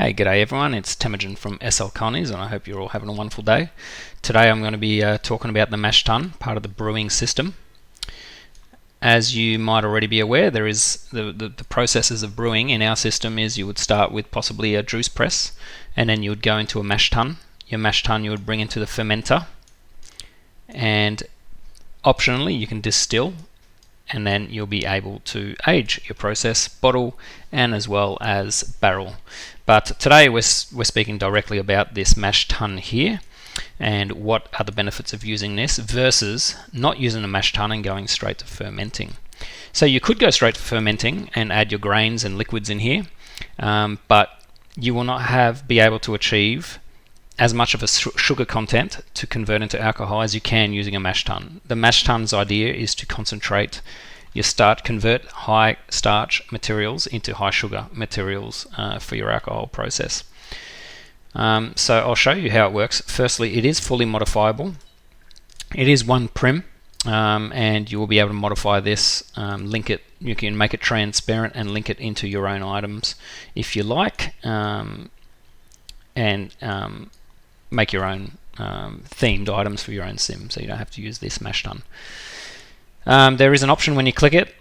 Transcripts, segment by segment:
Hey, g'day everyone, it's Temujin from SL Colonies and I hope you're all having a wonderful day. Today I'm going to be talking about the Mash Tun, part of the brewing system. As you might already be aware, there is the processes of brewing in our system is you would start with possibly a juice press and then you would go into a mash tun. Your mash tun you would bring into the fermenter and optionally you can distill, and then you'll be able to age your process, bottle, and as well as barrel. But today we're speaking directly about this mash tun here and what are the benefits of using this versus not using a mash tun and going straight to fermenting. So you could go straight to fermenting and add your grains and liquids in here, but you will not be able to achieve as much of a sugar content to convert into alcohol as you can using a mash tun. The mash tun's idea is to concentrate convert high starch materials into high sugar materials for your alcohol process. So I'll show you how it works. Firstly, it is fully modifiable. It is one prim, and you will be able to modify this, link it. You can make it transparent and link it into your own items if you like, and make your own themed items for your own sim, so you don't have to use this mash tun. There is an option when you click it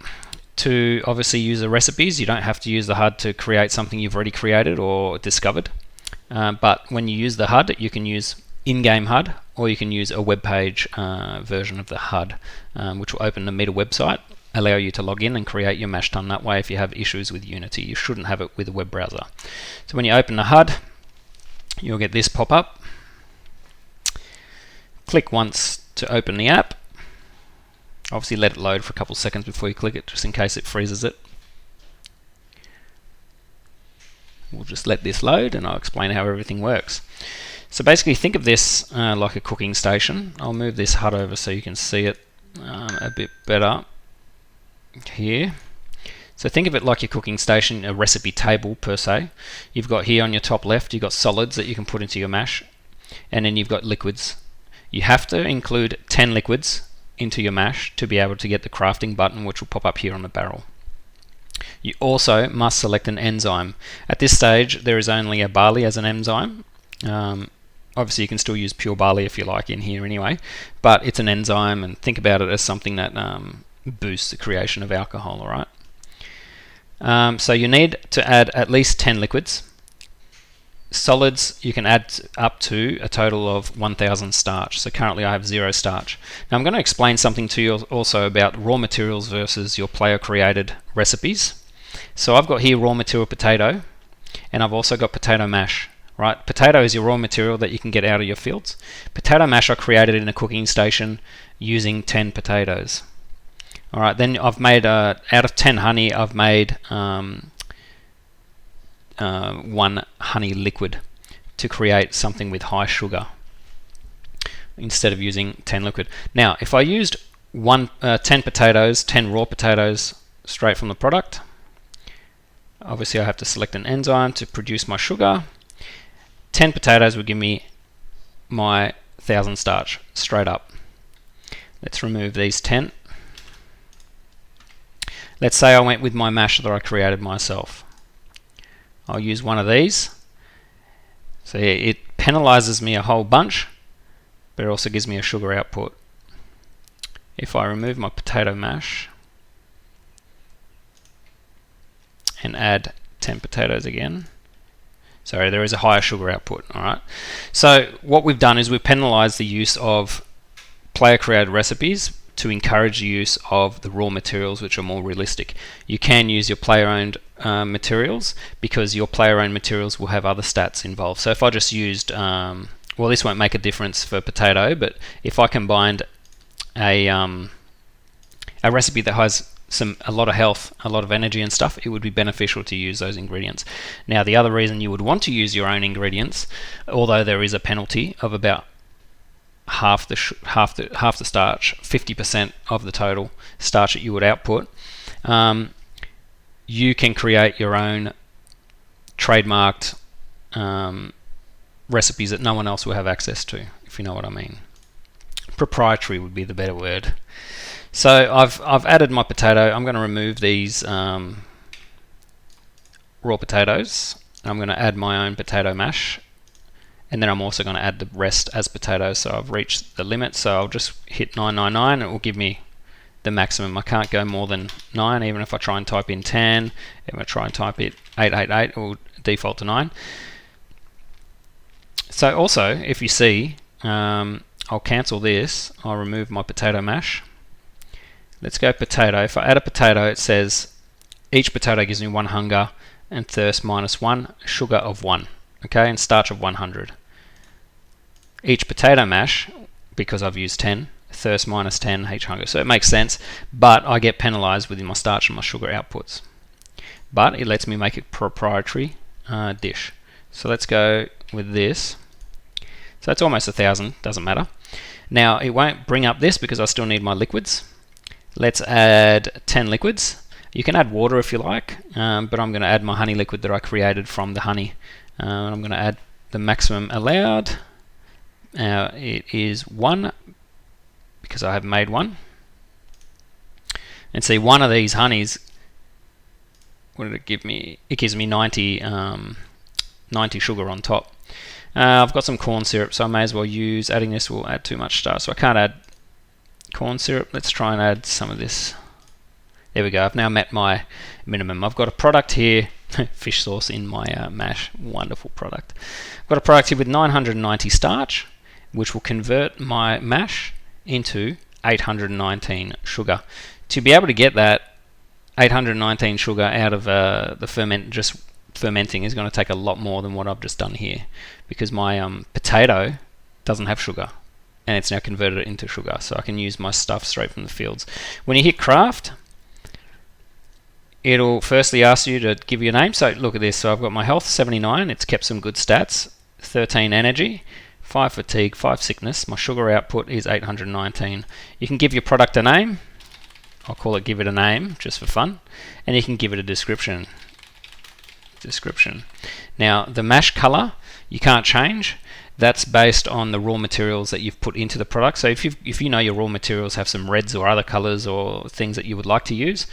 to obviously use the recipes. You don't have to use the HUD to create something you've already created or discovered, but when you use the HUD you can use in-game HUD or you can use a web page version of the HUD, which will open the meta website, allow you to log in and create your mash tun that way. If you have issues with Unity, you shouldn't have it with a web browser. So when you open the HUD you'll get this pop up. Click once to open the app. Obviously let it load for a couple of seconds before you click it, just in case it freezes it. We'll just let this load and I'll explain how everything works. So basically think of this like a cooking station. I'll move this HUD over so you can see it a bit better here. So think of it like your cooking station, a recipe table per se. You've got here on your top left, you've got solids that you can put into your mash, and then you've got liquids. You have to include 10 liquids into your mash to be able to get the crafting button, which will pop up here on the barrel. You also must select an enzyme. At this stage there is only a barley as an enzyme. Obviously you can still use pure barley if you like in here anyway, but it's an enzyme, and think about it as something that boosts the creation of alcohol. Alright, so you need to add at least 10 liquids. Solids you can add up to a total of 1000 starch. So currently I have 0 starch. Now I'm going to explain something to you also about raw materials versus your player created recipes. So I've got here raw material potato, and I've also got potato mash. Right, potato is your raw material that you can get out of your fields. Potato mash I created in a cooking station using 10 potatoes. Alright, then I've made out of 10 honey I've made 1 honey liquid to create something with high sugar instead of using 10 liquid. Now if I used 10 potatoes, 10 raw potatoes straight from the product, obviously I have to select an enzyme to produce my sugar. 10 potatoes would give me my 1000 starch straight up. Let's remove these 10. Let's say I went with my mash that I created myself. I'll use one of these. So yeah, it penalizes me a whole bunch, but it also gives me a sugar output. If I remove my potato mash and add 10 potatoes again, sorry, there is a higher sugar output. Alright, so what we've done is we've penalized the use of player created recipes to encourage the use of the raw materials, which are more realistic. You can use your player owned materials because your player owned materials will have other stats involved. So if I just used, well, this won't make a difference for potato, but if I combined a recipe that has a lot of health, a lot of energy and stuff, it would be beneficial to use those ingredients. Now the other reason you would want to use your own ingredients, although there is a penalty of about half the starch, 50% of the total starch that you would output, you can create your own trademarked recipes that no one else will have access to, if you know what I mean. Proprietary would be the better word. So I've added my potato. I'm going to remove these raw potatoes I'm going to add my own potato mash, and then I'm also going to add the rest as potatoes. So I've reached the limit, so I'll just hit 999. It will give me the maximum. I can't go more than 9, even if I try and type in 10. If I try and type it 888, it will default to 9. So also, if you see, I'll cancel this. I'll remove my potato mash. Let's go potato. If I add a potato, it says each potato gives me 1 hunger and thirst -1, sugar of 1, okay, and starch of 100. Each potato mash, because I've used 10, thirst -10, H hunger. So it makes sense, but I get penalized with my starch and my sugar outputs. But it lets me make a proprietary dish. So let's go with this. So it's almost 1,000, doesn't matter. Now it won't bring up this because I still need my liquids. Let's add 10 liquids. You can add water if you like, but I'm going to add my honey liquid that I created from the honey. I'm going to add the maximum allowed. It is 1 because I have made 1. And see, one of these honeys, what did it give me? It gives me 90 sugar on top. I've got some corn syrup, so I may as well use, adding this will add too much starch, so I can't add corn syrup. Let's try and add some of this. There we go, I've now met my minimum. I've got a product here, fish sauce in my mash, wonderful product. I've got a product here with 990 starch, which will convert my mash into 819 sugar. To be able to get that 819 sugar out of the fermenting is going to take a lot more than what I've just done here, because my potato doesn't have sugar and it's now converted it into sugar, so I can use my stuff straight from the fields. When you hit craft, it'll firstly ask you to give your name. So look at this, so I've got my health 79, it's kept some good stats, 13 energy, 5 fatigue, 5 sickness. My sugar output is 819. You can give your product a name. I'll call it give it a name just for fun, and you can give it a description. Now the mash color you can't change. That's based on the raw materials that you've put into the product. So if you know your raw materials have some reds or other colors or things that you would like to use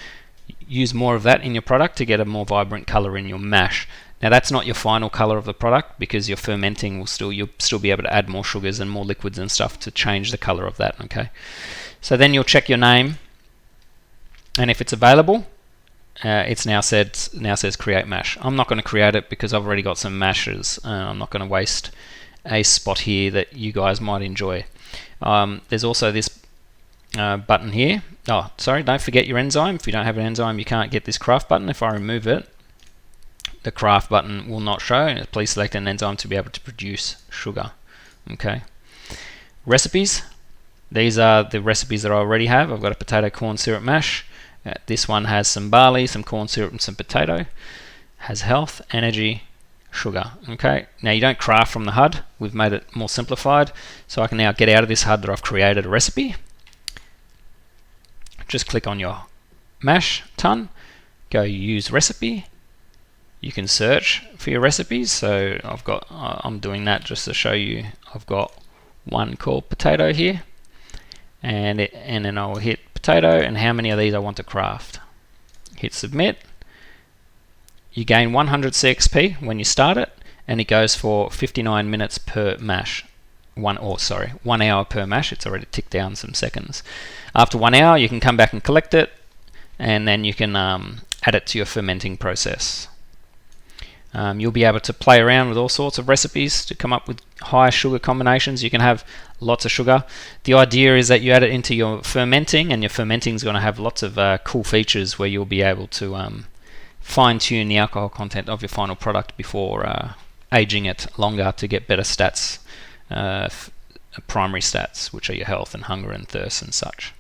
more of that in your product to get a more vibrant color in your mash. Now that's not your final color of the product, because your fermenting will you'll still be able to add more sugars and more liquids and stuff to change the color of that. Okay, so then you'll check your name, and if it's available, it's now says create mash. I'm not going to create it because I've already got some mashes. I'm not going to waste a spot here that you guys might enjoy. There's also this button here. Oh, sorry, don't forget your enzyme. If you don't have an enzyme, you can't get this craft button. If I remove it, the craft button will not show. Please select an enzyme to be able to produce sugar. Okay. Recipes. These are the recipes that I already have. I've got a potato corn syrup mash. This one has some barley, some corn syrup, and some potato. Has health, energy, sugar. Okay. Now you don't craft from the HUD. We've made it more simplified. So I can now get out of this HUD that I've created a recipe. Just click on your Mash Tun. Go use recipe. You can search for your recipes. So I'm doing that just to show you. I've got one called potato here, and then I'll hit potato and how many of these I want to craft. Hit submit. You gain 100 CXP when you start it, and it goes for 59 minutes per mash. 1 hour per mash. It's already ticked down some seconds. After 1 hour, you can come back and collect it, and then you can add it to your fermenting process. You'll be able to play around with all sorts of recipes to come up with high sugar combinations. You can have lots of sugar. The idea is that you add it into your fermenting, and your fermenting is going to have lots of cool features where you'll be able to fine-tune the alcohol content of your final product before aging it longer to get better stats, primary stats, which are your health and hunger and thirst and such.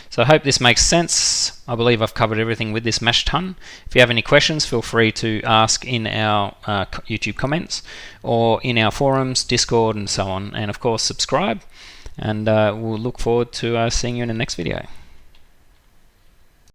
So I hope this makes sense. I believe I've covered everything with this Mash Tun. If you have any questions, feel free to ask in our YouTube comments or in our forums, Discord, and so on. And of course, subscribe. And we'll look forward to seeing you in the next video.